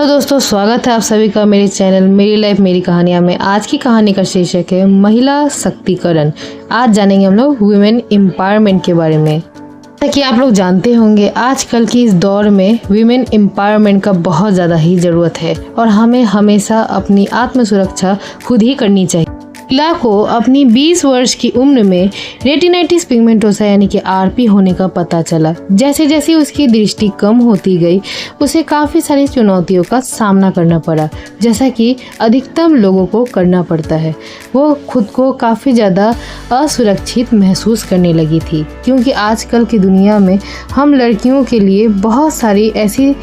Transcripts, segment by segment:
तो दोस्तों, स्वागत है आप सभी का मेरे चैनल मेरी लाइफ मेरी कहानियाँ में। आज की कहानी का शीर्षक है महिला शक्तिकरण। आज जानेंगे हम लोग वुमेन एम्पावरमेंट के बारे में। जैसा कि आप लोग जानते होंगे, आजकल की इस दौर में वुमेन एम्पावरमेंट का बहुत ज़्यादा ही ज़रूरत है और हमें हमेशा अपनी आत्म सुरक्षा खुद ही करनी चाहिए। लीला को अपनी 20 वर्ष की उम्र में रेटिनाइटिस पिगमेंटोसा यानी कि आरपी होने का पता चला। जैसे जैसे उसकी दृष्टि कम होती गई, उसे काफ़ी सारी चुनौतियों का सामना करना पड़ा, जैसा कि अधिकतम लोगों को करना पड़ता है। वो खुद को काफ़ी ज़्यादा असुरक्षित महसूस करने लगी थी, क्योंकि आजकल की दुनिया में हम लड़कियों के लिए बहुत सारी ऐसी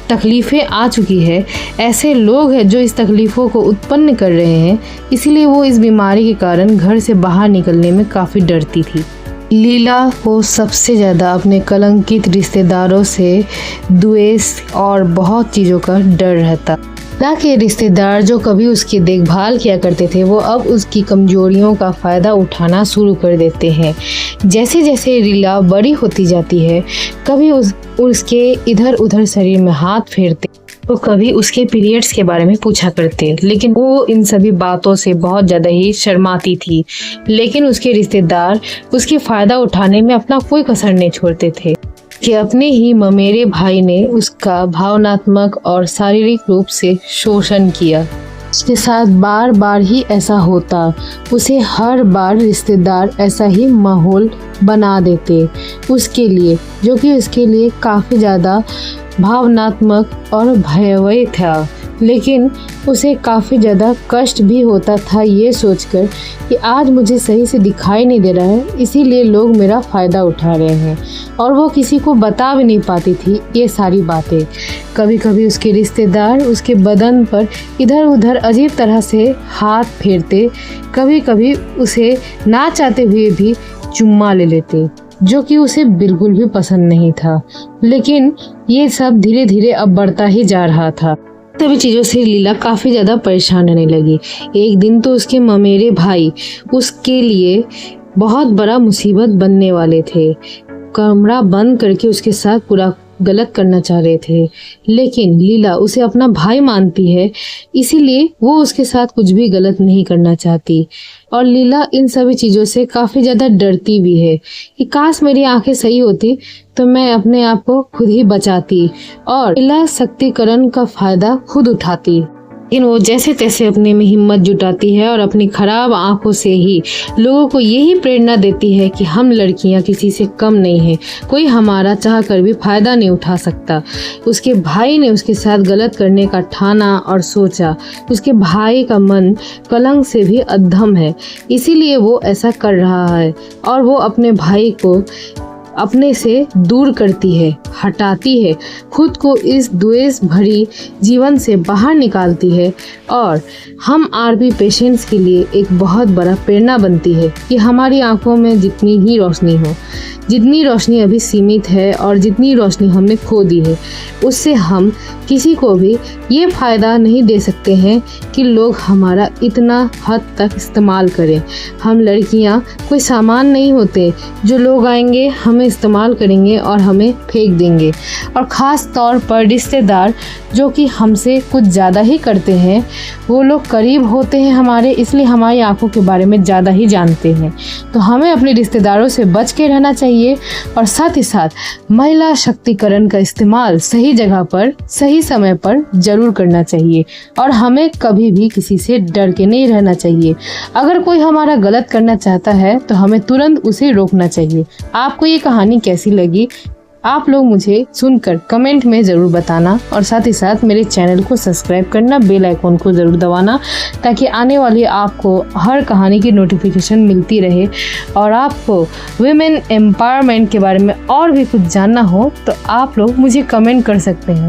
तकलीफ़ें आ चुकी है, ऐसे लोग हैं जो इस तकलीफ़ों को उत्पन्न कर रहे हैं। इसीलिए वो इस बीमारी के कारण घर से बाहर निकलने में काफ़ी डरती थी। लीला को सबसे ज़्यादा अपने कलंकित रिश्तेदारों से द्वेष और बहुत चीज़ों का डर रहता। लीला के रिश्तेदार जो कभी उसकी देखभाल किया करते थे, वो अब उसकी कमजोरियों का फ़ायदा उठाना शुरू कर देते हैं। जैसे जैसे लीला बड़ी होती जाती है, कभी उसके इधर उधर शरीर में हाथ फेरते, तो कभी उसके पीरियड्स के बारे में पूछा करते, लेकिन वो इन सभी बातों से बहुत ज़्यादा ही शर्माती थी। लेकिन उसके रिश्तेदार उसकी फ़ायदा उठाने में अपना कोई कसर नहीं छोड़ते थे कि अपने ही ममेरे भाई ने उसका भावनात्मक और शारीरिक रूप से शोषण किया। उसके साथ बार बार ही ऐसा होता। उसे हर बार रिश्तेदार ऐसा ही माहौल बना देते उसके लिए, जो कि उसके लिए काफ़ी ज़्यादा भावनात्मक और भयावह था। लेकिन उसे काफ़ी ज़्यादा कष्ट भी होता था ये सोचकर कि आज मुझे सही से दिखाई नहीं दे रहा है, इसीलिए लोग मेरा फ़ायदा उठा रहे हैं, और वो किसी को बता भी नहीं पाती थी ये सारी बातें। कभी कभी उसके रिश्तेदार उसके बदन पर इधर उधर अजीब तरह से हाथ फेरते, कभी कभी उसे ना चाहते हुए भी चुम्मा ले लेते, जो कि उसे बिल्कुल भी पसंद नहीं था। लेकिन ये सब धीरे धीरे अब बढ़ता ही जा रहा था। सभी चीज़ों से लीला काफ़ी ज़्यादा परेशान होने लगी। एक दिन तो उसके ममेरे भाई उसके लिए बहुत बड़ा मुसीबत बनने वाले थे। कमरा बंद करके उसके साथ पूरा गलत करना चाह रहे थे, लेकिन लीला उसे अपना भाई मानती है, इसीलिए वो उसके साथ कुछ भी गलत नहीं करना चाहती। और लीला इन सभी चीज़ों से काफ़ी ज़्यादा डरती भी है कि काश मेरी आंखें सही होती तो मैं अपने आप को खुद ही बचाती और लीला शक्तिकरण का फ़ायदा खुद उठाती। लेकिन वो जैसे तैसे अपने में हिम्मत जुटाती है और अपनी खराब आंखों से ही लोगों को यही प्रेरणा देती है कि हम लड़कियां किसी से कम नहीं हैं, कोई हमारा चाह कर भी फायदा नहीं उठा सकता। उसके भाई ने उसके साथ गलत करने का ठाना और सोचा। उसके भाई का मन कलंक से भी अधम है, इसीलिए वो ऐसा कर रहा है, और वो अपने भाई को अपने से दूर करती है, हटाती है, खुद को इस द्वेष भरी जीवन से बाहर निकालती है, और हम आरबी पेशेंट्स के लिए एक बहुत बड़ा प्रेरणा बनती है कि हमारी आंखों में जितनी ही रोशनी हो, जितनी रोशनी अभी सीमित है और जितनी रोशनी हमने खो दी है, उससे हम किसी को भी ये फ़ायदा नहीं दे सकते हैं कि लोग हमारा इतना हद तक इस्तेमाल करें। हम लड़कियां कोई सामान नहीं होते जो लोग आएंगे, हमें इस्तेमाल करेंगे और हमें फेंक देंगे। और ख़ास तौर पर रिश्तेदार जो कि हमसे कुछ ज़्यादा ही करते हैं, वो लोग करीब होते हैं हमारे, इसलिए हमारी आंखों के बारे में ज़्यादा ही जानते हैं। तो हमें अपने रिश्तेदारों से बच के रहना चाहिए, और साथ ही साथ महिला शक्तिकरण का इस्तेमाल सही जगह पर सही समय पर जरूर करना चाहिए, और हमें कभी भी किसी से डर के नहीं रहना चाहिए। अगर कोई हमारा गलत करना चाहता है तो हमें तुरंत उसे रोकना चाहिए। आपको ये कहानी कैसी लगी, आप लोग मुझे सुनकर कमेंट में ज़रूर बताना, और साथ ही साथ मेरे चैनल को सब्सक्राइब करना, बेल आइकॉन को ज़रूर दबाना, ताकि आने वाली आपको हर कहानी की नोटिफिकेशन मिलती रहे। और आपको वुमेन एम्पावरमेंट के बारे में और भी कुछ जानना हो तो आप लोग मुझे कमेंट कर सकते हैं।